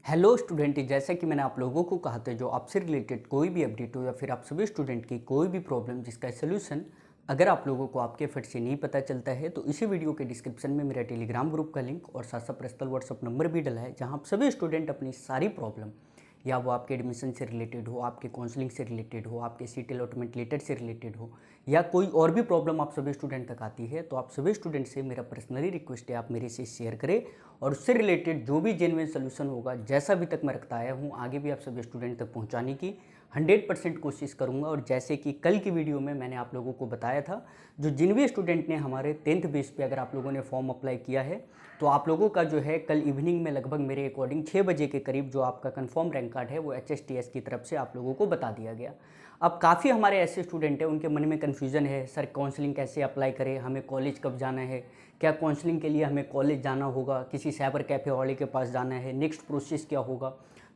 Hello student, जैसा कि मैंने आप लोगों को कहा था, जो आपसे रिलेटेड कोई भी अपडेट हो या फिर आप सभी स्टूडेंट की कोई भी प्रॉब्लम जिसका सलूशन अगर आप लोगों को आपके एफर्ट से नहीं पता चलता है तो इसी वीडियो के डिस्क्रिप्शन में मेरा टेलीग्राम ग्रुप का लिंक और साथ साथ पर्सनल व्हाट्सअप नंबर भी डला है, जहां आप सभी स्टूडेंट अपनी सारी प्रॉब्लम या वो आपके एडमिशन से रिलेटेड हो, आपके काउंसलिंग से रिलेटेड हो, आपके सीट अलॉटमेंट लेटर से रिलेटेड हो या कोई और भी प्रॉब्लम आप सभी स्टूडेंट तक आती है, तो आप सभी स्टूडेंट से मेरा पर्सनली रिक्वेस्ट है आप मेरे से शेयर करें और उससे रिलेटेड जो भी जेन्युइन सोल्यूशन होगा, जैसा अभी तक मैं रखता आया हूँ, आगे भी आप सभी स्टूडेंट तक पहुँचाने की 100% कोशिश करूँगा। और जैसे कि कल की वीडियो में मैंने आप लोगों को बताया था, जो जिन भी स्टूडेंट ने हमारे 10th बेस पे अगर आप लोगों ने फॉर्म अप्लाई किया है तो आप लोगों का जो है कल इवनिंग में लगभग मेरे अकॉर्डिंग 6 बजे के करीब जो आपका कंफर्म रैंक कार्ड है वो HSTS की तरफ से आप लोगों को बता दिया गया। अब काफ़ी हमारे ऐसे स्टूडेंट हैं, उनके मन में कन्फ्यूज़न है, सर काउंसलिंग कैसे अप्लाई करें, हमें कॉलेज कब जाना है, क्या काउंसलिंग के लिए हमें कॉलेज जाना होगा, किसी साइबर कैफ़े वाले के पास जाना है, नेक्स्ट प्रोसेस क्या होगा।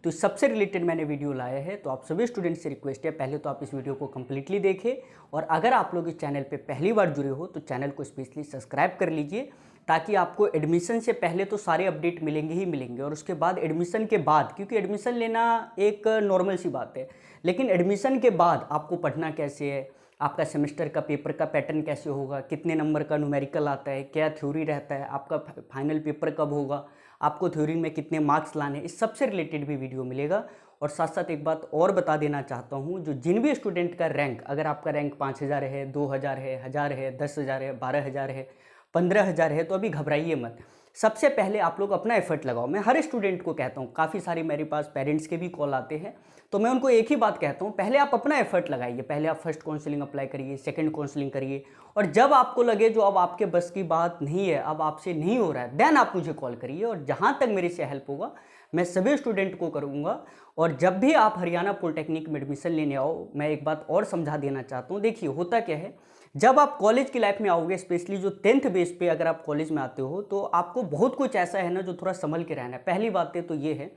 तो इस सबसे रिलेटेड मैंने वीडियो लाया है, तो आप सभी स्टूडेंट से रिक्वेस्ट है पहले तो आप इस वीडियो को कम्प्लीटली देखें और अगर आप लोग इस चैनल पे पहली बार जुड़े हो तो चैनल को स्पेशली सब्सक्राइब कर लीजिए, ताकि आपको एडमिशन से पहले तो सारे अपडेट मिलेंगे ही मिलेंगे और उसके बाद एडमिशन के बाद, क्योंकि एडमिशन लेना एक नॉर्मल सी बात है, लेकिन एडमिशन के बाद आपको पढ़ना कैसे है, आपका सेमेस्टर का पेपर का पैटर्न कैसे होगा, कितने नंबर का न्यूमेरिकल आता है, क्या थ्योरी रहता है, आपका फाइनल पेपर कब होगा, आपको थ्योरी में कितने मार्क्स लाने, इस सबसे रिलेटेड भी वीडियो मिलेगा। और साथ साथ एक बात और बता देना चाहता हूँ, जो जिन भी स्टूडेंट का रैंक, अगर आपका रैंक 5000 है, 2000 है, 1000 है, 10,000 है, 12,000 है, 15,000 है, तो अभी घबराइए मत। सबसे पहले आप लोग अपना एफर्ट लगाओ। मैं हर स्टूडेंट को कहता हूँ, काफ़ी सारी मेरे पास पेरेंट्स के भी कॉल आते हैं, तो मैं उनको एक ही बात कहता हूँ, पहले आप अपना एफर्ट लगाइए। पहले आप फर्स्ट काउंसलिंग अप्लाई करिए, सेकंड काउंसलिंग करिए, और जब आपको लगे जो अब आपके बस की बात नहीं है, अब आपसे नहीं हो रहा है, देन आप मुझे कॉल करिए और जहाँ तक मेरे से हेल्प होगा मैं सभी स्टूडेंट को करूँगा। और जब भी आप हरियाणा पॉलिटेक्निक में एडमिशन लेने आओ, मैं एक बात और समझा देना चाहता हूँ। देखिए होता क्या है, जब आप कॉलेज की लाइफ में आओगे, स्पेशली जो 10th बेस पे अगर आप कॉलेज में आते हो, तो आपको बहुत कुछ ऐसा है ना जो थोड़ा संभल के रहना है। पहली बातें तो ये है,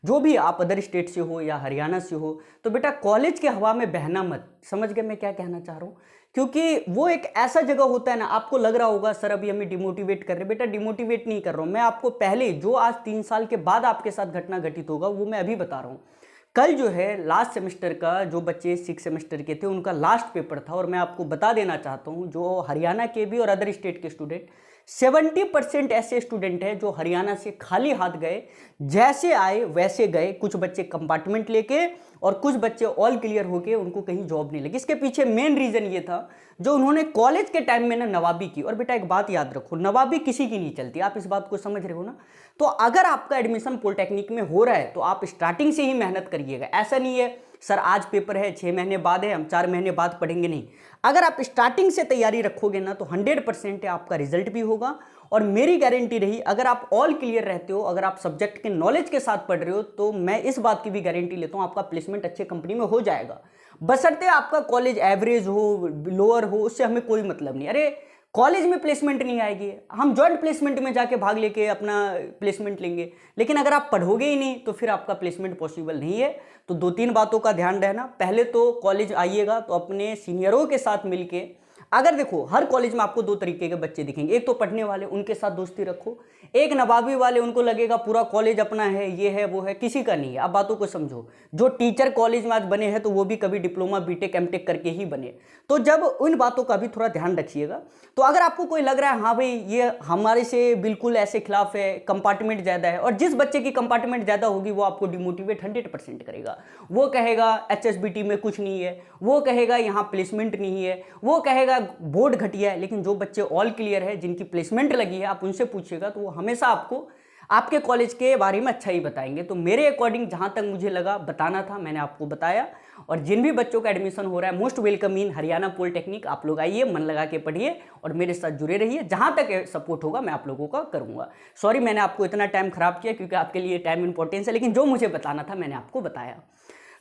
जो भी आप अदर स्टेट से हो या हरियाणा से हो, तो बेटा कॉलेज के हवा में बहना मत। समझ गए मैं क्या कहना चाह रहा हूँ? क्योंकि वो एक ऐसा जगह होता है ना, आपको लग रहा होगा सर अभी हमें डिमोटिवेट कर रहे हैं। बेटा डिमोटिवेट नहीं कर रहा हूँ मैं आपको, पहले जो आज 3 साल के बाद आपके साथ घटना घटित होगा वो मैं अभी बता रहा हूँ। कल जो है लास्ट सेमेस्टर का, जो बच्चे 6 सेमेस्टर के थे, उनका लास्ट पेपर था और मैं आपको बता देना चाहता हूँ, जो हरियाणा के भी और अदर स्टेट के स्टूडेंट, 70% ऐसे स्टूडेंट हैं जो हरियाणा से खाली हाथ गए, जैसे आए वैसे गए। कुछ बच्चे कंपार्टमेंट लेके और कुछ बच्चे ऑल क्लियर होके उनको कहीं जॉब नहीं लगी। इसके पीछे मेन रीजन ये था, जो उन्होंने कॉलेज के टाइम में ना नवाबी की। और बेटा एक बात याद रखो, नवाबी किसी की नहीं चलती, आप इस बात को समझ रहे हो ना। तो अगर आपका एडमिशन पॉलिटेक्निक में हो रहा है तो आप स्टार्टिंग से ही मेहनत करिएगा। ऐसा नहीं है सर आज पेपर है 6 महीने बाद है, हम 4 महीने बाद पढ़ेंगे, नहीं। अगर आप स्टार्टिंग से तैयारी रखोगे ना तो 100% आपका रिजल्ट भी होगा। और मेरी गारंटी रही, अगर आप ऑल क्लियर रहते हो, अगर आप सब्जेक्ट के नॉलेज के साथ पढ़ रहे हो, तो मैं इस बात की भी गारंटी लेता हूं आपका प्लेसमेंट अच्छे कंपनी में हो जाएगा। बशर्ते आपका कॉलेज एवरेज हो, लोअर हो, उससे हमें कोई मतलब नहीं। अरे कॉलेज में प्लेसमेंट नहीं आएगी, हम जॉइंट प्लेसमेंट में जाके भाग लेके अपना प्लेसमेंट लेंगे, लेकिन अगर आप पढ़ोगे ही नहीं तो फिर आपका प्लेसमेंट पॉसिबल नहीं है। तो 2-3 बातों का ध्यान रहना। पहले तो कॉलेज आइएगा तो अपने सीनियरों के साथ मिलके, अगर देखो हर कॉलेज में आपको 2 तरीके के बच्चे दिखेंगे, एक तो पढ़ने वाले, उनके साथ दोस्ती रखो, एक नवाबी वाले, उनको लगेगा पूरा कॉलेज अपना है, ये है वो है, किसी का नहीं है। आप बातों को समझो, जो टीचर कॉलेज में आज बने हैं तो वो भी कभी डिप्लोमा बीटेक एमटेक करके ही बने। तो जब उन बातों का भी थोड़ा ध्यान रखिएगा। तो अगर आपको कोई लग रहा है हाँ भाई ये हमारे से बिल्कुल ऐसे खिलाफ है, कंपार्टमेंट ज़्यादा है, और जिस बच्चे की कंपार्टमेंट ज़्यादा होगी वो आपको डिमोटिवेट 100% करेगा। वो कहेगा HSBT में कुछ नहीं है, वो कहेगा यहाँ प्लेसमेंट नहीं है, वो कहेगा बोर्ड घटिया है। लेकिन जो बच्चे ऑल क्लियर है, जिनकी प्लेसमेंट लगी है, आप उनसे पूछिएगा तो वो हमेशा आपको आपके कॉलेज के बारे में अच्छा ही बताएंगे। तो मेरे अकॉर्डिंग जहाँ तक मुझे लगा बताना था, मैंने आपको बताया। और जिन भी बच्चों का एडमिशन हो रहा है, most welcome in Haryana polytechnic. आप लोग आइए, मन लगा के पढ़िए और मेरे साथ जुड़े रहिए। जहाँ तक सपोर्ट होगा मैं आप लोगों का करूँगा। सॉरी मैंने आपको इतना टाइम खराब किया, क्योंकि आपके लिए टाइम इंपॉर्टेंस है, लेकिन जो मुझे बताना था मैंने आपको बताया।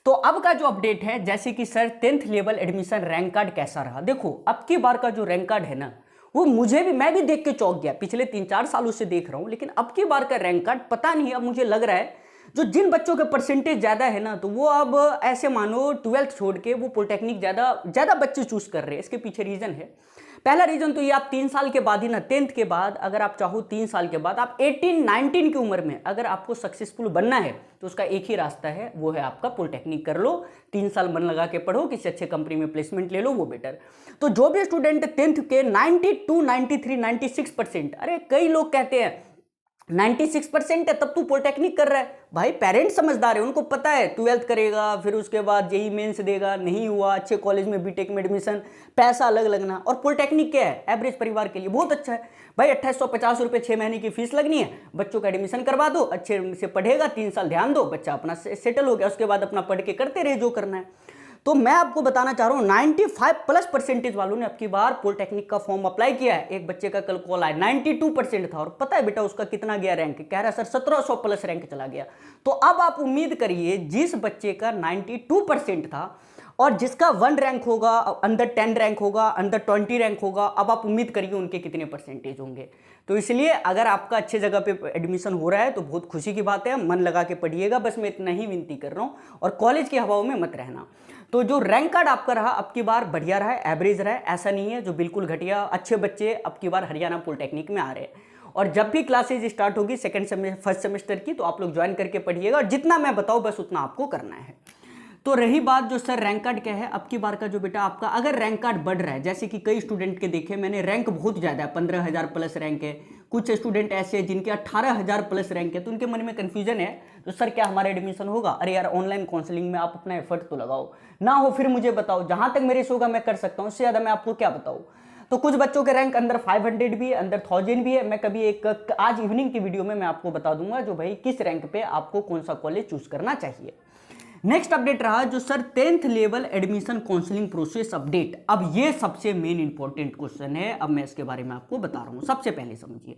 तो अब का जो अपडेट है, जैसे कि sir 10th level admission rank card कैसा रहा। देखो अब की बार का जो रैंक कार्ड है ना, वो मैं भी देख के चौंक गया। पिछले 3-4 सालों से देख रहा हूं, लेकिन अब की बार का रैंक कार्ड पता नहीं, अब मुझे लग रहा है जो जिन बच्चों के परसेंटेज ज़्यादा है ना, तो वो अब ऐसे मानो 12th छोड़ के वो पॉलिटेक्निक ज़्यादा बच्चे चूज कर रहे हैं। इसके पीछे रीज़न है, पहला रीजन तो ये, आप 3 साल के बाद ही ना, 10th के बाद अगर आप चाहो 3 साल के बाद, आप 18-19 की उम्र में अगर आपको सक्सेसफुल बनना है तो उसका एक ही रास्ता है, वो है आपका पॉलिटेक्निक कर लो। 3 साल मन लगा के पढ़ो, किसी अच्छे कंपनी में प्लेसमेंट ले लो, वो बेटर। तो जो भी स्टूडेंट 10th के 92, 93, 96%, अरे कई लोग कहते हैं 96% है तब तू पॉलिटेक्निक कर रहा है। भाई पेरेंट्स समझदार है, उनको पता है 12th करेगा, फिर उसके बाद जेईई मेंस देगा, नहीं हुआ अच्छे कॉलेज में बीटेक में एडमिशन, पैसा अलग लगना। और पॉलिटेक्निक क्या है, एवरेज परिवार के लिए बहुत अच्छा है। भाई 2850 रुपये 6 महीने की फीस लगनी है, बच्चों का एडमिशन करवा दो, अच्छे से पढ़ेगा, 3 साल ध्यान दो, बच्चा अपना सेटल हो गया, उसके बाद अपना पढ़ के करते रहे जो करना है। तो मैं आपको बताना चाह रहा हूँ 95+ वालों ने अब की बार पॉलिटेक्निक का फॉर्म अप्लाई किया है। एक बच्चे का कल कॉल आया, 92% था, और पता है बेटा उसका कितना गया रैंक, कह रहा है सर 1700+ रैंक चला गया। तो अब आप उम्मीद करिए जिस बच्चे का 92% था और जिसका 1 रैंक होगा, अंदर 10 रैंक होगा, अंदर 20 रैंक होगा, अब आप उम्मीद करिए उनके कितने परसेंटेज होंगे। तो इसलिए अगर आपका अच्छे जगह पे एडमिशन हो रहा है तो बहुत खुशी की बात है, मन लगा के पढ़िएगा, बस मैं इतना ही विनती कर रहा हूँ। और कॉलेज की हवाओं में मत रहना। तो जो रैंक कार्ड आपका रहा अब की बार बढ़िया रहा है, एवरेज रहा है, ऐसा नहीं है जो बिल्कुल घटिया। अच्छे बच्चे अब की बार हरियाणा पॉलिटेक्निक में आ रहे हैं। और जब भी क्लासेज स्टार्ट होगी फर्स्ट सेमेस्टर की, तो आप लोग ज्वाइन करके पढ़िएगा, और जितना मैं बताऊँ बस उतना आपको करना है। तो रही बात जो सर रैंक कार्ड क्या है, अब की बार का जो बेटा आपका अगर रैंक कार्ड बढ़ रहा है, जैसे कि कई स्टूडेंट के देखे मैंने रैंक बहुत ज़्यादा है, 15,000+ रैंक है, कुछ स्टूडेंट ऐसे हैं जिनके 18,000+ रैंक है, तो उनके मन में कन्फ्यूजन है, तो सर क्या हमारा एडमिशन होगा? अरे यार ऑनलाइन काउंसलिंग में आप अपना एफर्ट तो लगाओ, ना हो फिर मुझे बताओ, जहाँ तक मेरे से होगा मैं कर सकता हूँ, उससे ज़्यादा मैं आपको क्या बताऊँ। तो कुछ बच्चों के रैंक अंदर 500 भी है, अंदर 1000 भी है। मैं कभी एक आज इवनिंग की वीडियो में मैं आपको बता दूंगा जो भाई किस रैंक पे आपको कौन सा कॉलेज चूज करना चाहिए। नेक्स्ट अपडेट रहा जो sir 10th level admission counselling process update. अब ये सबसे मेन इंपॉर्टेंट क्वेश्चन है, अब मैं इसके बारे में आपको बता रहा हूँ। सबसे पहले समझिए,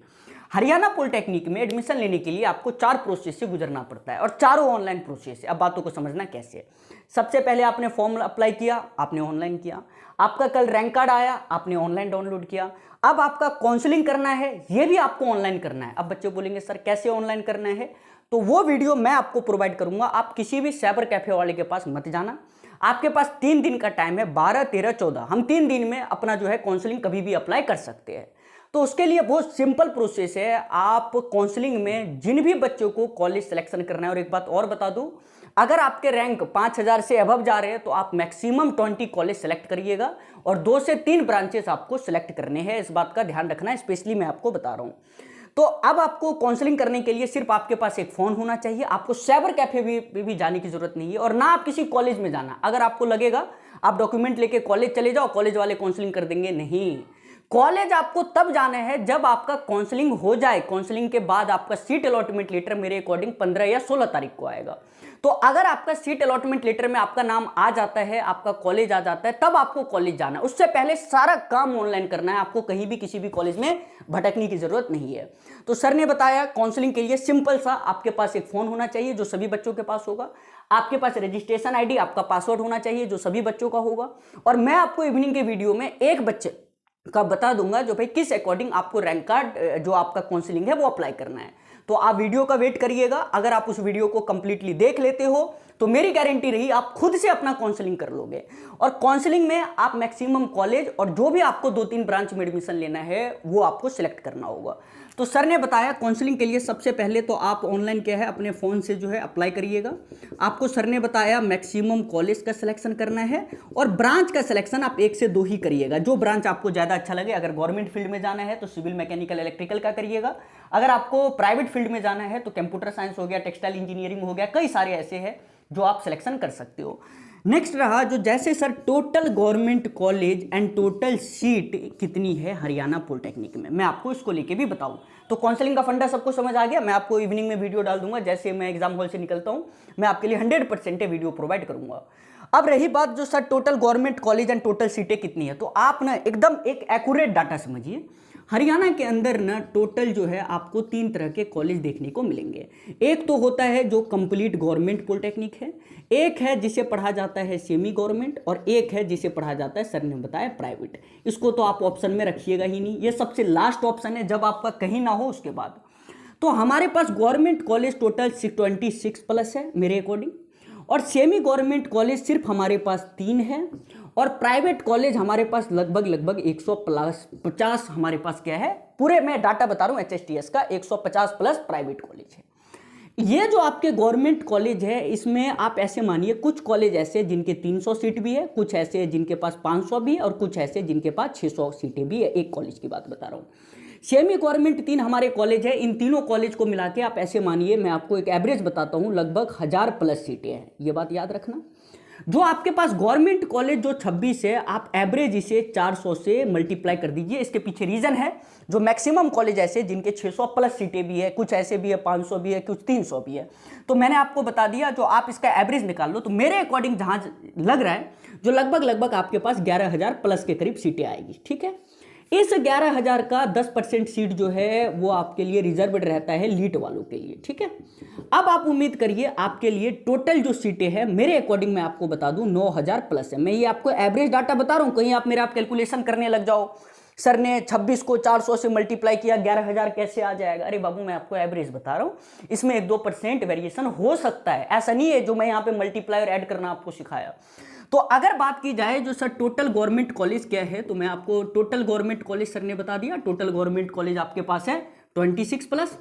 हरियाणा पॉलिटेक्निक में एडमिशन लेने के लिए आपको 4 प्रोसेस से गुजरना पड़ता है, और चारों ऑनलाइन प्रोसेस है। अब बातों को समझना कैसे है। सबसे पहले आपने फॉर्म अप्लाई किया, आपने ऑनलाइन किया, आपका कल रैंक कार्ड आया, आपने ऑनलाइन डाउनलोड किया। अब आपका काउंसलिंग करना है, ये भी आपको ऑनलाइन करना है। अब बच्चे बोलेंगे सर कैसे ऑनलाइन करना है, तो वो वीडियो मैं आपको प्रोवाइड करूंगा। आप किसी भी साइबर कैफे वाले के पास मत जाना, आपके पास 3 दिन का टाइम है, 12, 13, 14। हम 3 दिन में अपना जो है काउंसलिंग कभी भी अप्लाई कर सकते हैं। तो उसके लिए बहुत सिंपल प्रोसेस है। आप काउंसलिंग में जिन भी बच्चों को कॉलेज सिलेक्शन करना है, और एक बात और बता दूं, अगर आपके रैंक 5000 से अबव जा रहे हैं तो आप मैक्सिमम 20 कॉलेज सेलेक्ट करिएगा, और 2 से 3 ब्रांचेस आपको सिलेक्ट करने हैं। इस बात का ध्यान रखना है, स्पेशली मैं आपको बता रहा हूं। तो अब आपको काउंसलिंग करने के लिए सिर्फ आपके पास एक फोन होना चाहिए, आपको साइबर कैफे भी जाने की जरूरत नहीं है, और ना आप किसी कॉलेज में जाना। अगर आपको लगेगा आप डॉक्यूमेंट लेके कॉलेज चले जाओ, कॉलेज वाले काउंसलिंग कर देंगे, नहीं। कॉलेज आपको तब जाना है जब आपका काउंसलिंग हो जाए। काउंसलिंग के बाद आपका सीट अलॉटमेंट लेटर मेरे अकॉर्डिंग 15 या 16 तारीख को आएगा। तो अगर आपका सीट अलॉटमेंट लेटर में आपका नाम आ जाता है, आपका कॉलेज आ जाता है, तब आपको कॉलेज जाना है। उससे पहले सारा काम ऑनलाइन करना है, आपको कहीं भी किसी भी कॉलेज में भटकने की जरूरत नहीं है। तो सर ने बताया काउंसलिंग के लिए सिंपल सा, आपके पास एक फोन होना चाहिए जो सभी बच्चों के पास होगा, आपके पास रजिस्ट्रेशन आईडी, आपका पासवर्ड होना चाहिए जो सभी बच्चों का होगा, और मैं आपको इवनिंग के वीडियो में एक बच्चे का बता दूंगा जो भाई किस अकॉर्डिंग आपको रैंक कार्ड जो आपका काउंसलिंग है वो अप्लाई करना है। तो आप वीडियो का वेट करिएगा। अगर आप उस वीडियो को कंप्लीटली देख लेते हो तो मेरी गारंटी रही आप खुद से अपना काउंसलिंग कर लोगे। और काउंसलिंग में आप मैक्सिमम कॉलेज और जो भी आपको 2-3 ब्रांच में एडमिशन लेना है वो आपको सिलेक्ट करना होगा। तो सर ने बताया काउंसलिंग के लिए सबसे पहले तो आप ऑनलाइन क्या है अपने फ़ोन से जो है अप्लाई करिएगा। आपको सर ने बताया मैक्सिमम कॉलेज का सिलेक्शन करना है, और ब्रांच का सिलेक्शन आप 1 से 2 ही करिएगा, जो ब्रांच आपको ज़्यादा अच्छा लगे। अगर गवर्नमेंट फील्ड में जाना है तो सिविल, मैकेनिकल, इलेक्ट्रिकल का करिएगा। अगर आपको प्राइवेट फील्ड में जाना है तो कंप्यूटर साइंस हो गया, टेक्सटाइल इंजीनियरिंग हो गया, कई सारे ऐसे हैं जो आप सिलेक्शन कर सकते हो। नेक्स्ट रहा जो जैसे sir total government college and total seat कितनी है हरियाणा पॉलिटेक्निक में, मैं आपको इसको लेके भी बताऊं। तो काउंसलिंग का फंडा सबको समझ आ गया। मैं आपको इवनिंग में वीडियो डाल दूंगा, जैसे मैं एग्जाम हॉल से निकलता हूं मैं आपके लिए 100% वीडियो प्रोवाइड करूंगा। अब रही बात जो sir total government college and total सीटें कितनी है, तो आप ना एकदम एक एक्यूरेट डाटा समझिए। हरियाणा के अंदर ना टोटल जो है आपको 3 तरह के कॉलेज देखने को मिलेंगे। एक तो होता है जो कंप्लीट गवर्नमेंट पॉलिटेक्निक है, एक है जिसे पढ़ा जाता है सेमी गवर्नमेंट, और एक है जिसे पढ़ा जाता है सर ने बताया प्राइवेट। इसको तो आप ऑप्शन में रखिएगा ही नहीं, ये सबसे लास्ट ऑप्शन है जब आपका कहीं ना हो उसके बाद। तो हमारे पास गवर्नमेंट कॉलेज टोटल 26+ है मेरे अकॉर्डिंग, और सेमी गवर्नमेंट कॉलेज सिर्फ हमारे पास 3 है, और प्राइवेट कॉलेज हमारे पास लगभग 150 हमारे पास क्या है, पूरे मैं डाटा बता रहा हूँ HSTS का 150 प्लस प्राइवेट कॉलेज है। ये जो आपके गवर्नमेंट कॉलेज है इसमें आप ऐसे मानिए कुछ कॉलेज ऐसे जिनके 300 सीट भी है, कुछ ऐसे जिनके पास 500 भी है और कुछ ऐसे जिनके पास 600 सीटें भी है। एक कॉलेज की बात बता रहा हूँ। सेमी गवर्नमेंट 3 हमारे कॉलेज है। इन तीनों कॉलेज को मिला के आप ऐसे मानिए, मैं आपको एक एवरेज बताता हूँ, लगभग 1000 प्लस सीटें हैं। ये बात याद रखना। जो आपके पास गवर्नमेंट कॉलेज जो 26 है, आप एवरेज इसे 400 से मल्टीप्लाई कर दीजिए। इसके पीछे रीजन है, जो मैक्सिमम कॉलेज ऐसे जिनके 600 प्लस सीटें भी है, कुछ ऐसे भी है 500 भी है, कुछ 300 भी है। तो मैंने आपको बता दिया, जो आप इसका एवरेज निकाल लो तो मेरे अकॉर्डिंग जहां लग रहा है जो लगभग आपके पास 11,000 प्लस के करीब सीटें आएगी। ठीक है, इस 11,000 का 10% सीट जो है वो आपके लिए रिजर्व्ड रहता है लीट वालों के लिए। ठीक है, अब आप उम्मीद करिए आपके लिए टोटल जो सीटें हैं मेरे अकॉर्डिंग मैं आपको बता दूं 9,000 प्लस है। मैं ये आपको एवरेज डाटा बता रहा हूं, कहीं आप मेरा कैलकुलेशन करने लग जाओ, सर ने 26 को 400 से मल्टीप्लाई किया 11,000 कैसे आ जाएगा। अरे बाबू, मैं आपको एवरेज बता रहा हूं, इसमें 1-2% वेरिएशन हो सकता है, ऐसा नहीं है जो मैं यहाँ पे मल्टीप्लाई और ऐड करना आपको सिखाया। तो अगर बात की जाए जो सर टोटल गवर्नमेंट कॉलेज क्या है, तो मैं आपको टोटल गवर्नमेंट कॉलेज सर ने बता दिया। टोटल गवर्नमेंट कॉलेज आपके पास है 26 प्लस।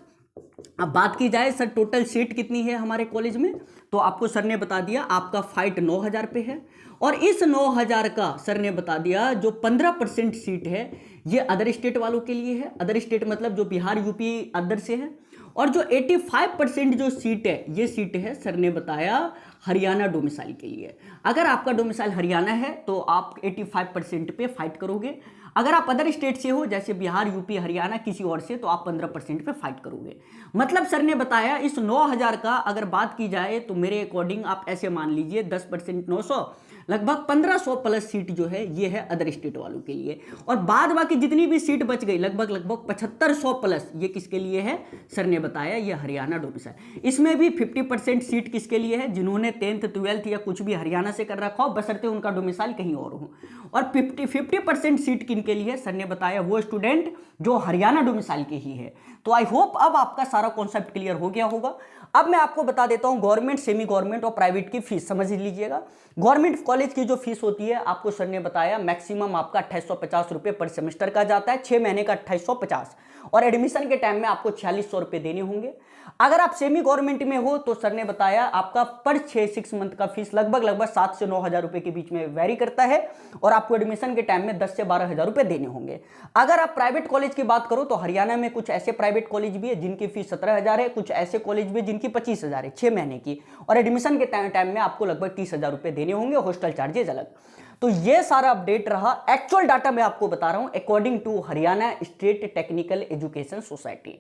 अब बात की जाए सर टोटल सीट कितनी है हमारे कॉलेज में, तो आपको सर ने बता दिया आपका फाइट 9,000 पे है। और इस 9,000 का सर ने बता दिया जो 15% सीट है ये अदर स्टेट वालों के लिए है। अदर स्टेट मतलब जो बिहार यूपी अदर से है। और जो 85% जो सीट है ये सीट है सर ने बताया हरियाणा डोमिसाइल के लिए। अगर आपका डोमिसाइल हरियाणा है तो आप 85% पे फाइट करोगे। अगर आप अदर स्टेट से हो जैसे बिहार यूपी हरियाणा किसी और से, तो आप 15% पे फाइट करोगे। मतलब सर ने बताया इस 9,000 का अगर बात की जाए तो मेरे अकॉर्डिंग आप ऐसे मान लीजिए 10% 900, लगभग 1500 प्लस सीट जो है ये है अदर स्टेट वालों के लिए। और बाद बाकी जितनी भी सीट बच गई लगभग 7500 प्लस ये किसके लिए है, सर ने बताया ये हरियाणा डोमिसाइल। इसमें भी 50% सीट किसके लिए है, जिन्होंने 10th 12th या कुछ भी हरियाणा से कर रखा हो बशर्ते उनका डोमिसाइल कहीं और हो। और 50% सीट किन के लिए, सर ने बताया वो स्टूडेंट जो हरियाणा डोमिसाइल के ही है। तो आई होप अब आपका सारा कॉन्सेप्ट क्लियर हो गया होगा। अब मैं आपको बता देता हूं गवर्नमेंट, सेमी गवर्नमेंट और प्राइवेट की फीस समझ लीजिएगा। गवर्नमेंट कॉलेज की जो फीस होती है आपको सर ने बताया मैक्सिमम आपका 2850 रुपये पर सेमेस्टर का जाता है, 6 महीने का 2850, और एडमिशन के टाइम में आपको 4600 रुपये देने होंगे। अगर आप सेमी गवर्नमेंट में हो तो सर ने बताया आपका पर 6 मंथ का फीस लगभग 7 से 9,000 रुपये के बीच में वेरी करता है, और आपको एडमिशन के टाइम में 10 से 12,000 रुपये देने होंगे। अगर आप प्राइवेट कॉलेज की बात करो तो हरियाणा में कुछ ऐसे प्राइवेट कॉलेज भी है जिनकी फीस 17,000 है, कुछ ऐसे कॉलेज भी जिनकी 25,000 है 6 महीने की, और एडमिशन के टाइम में आपको लगभग 30,000 रुपये देने होंगे, हॉस्टल चार्जेस अलग। तो ये सारा अपडेट रहा, एक्चुअल डाटा मैं आपको बता रहा हूं according to Haryana state technical education society.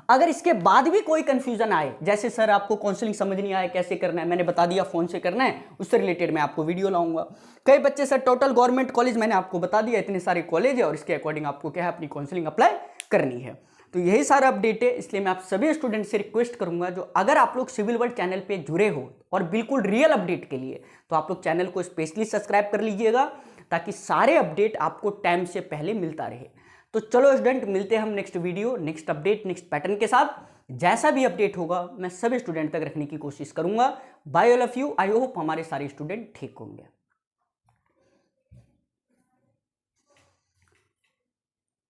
अगर इसके बाद भी कोई कंफ्यूजन आए, जैसे सर आपको काउंसलिंग समझ नहीं आया कैसे करना है, मैंने बता दिया फोन से करना है, उससे रिलेटेड मैं आपको वीडियो लाऊंगा। कई बच्चे सर टोटल गवर्नमेंट कॉलेज मैंने आपको बता दिया, इतने सारे कॉलेज है और इसके अकॉर्डिंग आपको क्या है अपनी काउंसलिंग अप्लाई करनी है। तो यही सारा अपडेट है, इसलिए मैं आप सभी स्टूडेंट से रिक्वेस्ट करूंगा जो अगर आप लोग सिविल वर्ल्ड चैनल पे जुड़े हो और बिल्कुल रियल अपडेट के लिए, तो आप लोग चैनल को स्पेशली सब्सक्राइब कर लीजिएगा ताकि सारे अपडेट आपको टाइम से पहले मिलता रहे। तो चलो स्टूडेंट, मिलते हैं हम next video, next update, next pattern के साथ। जैसा भी अपडेट होगा मैं सभी स्टूडेंट तक रखने की कोशिश करूंगा। Bye all of you, I hope हमारे सारे स्टूडेंट ठीक होंगे।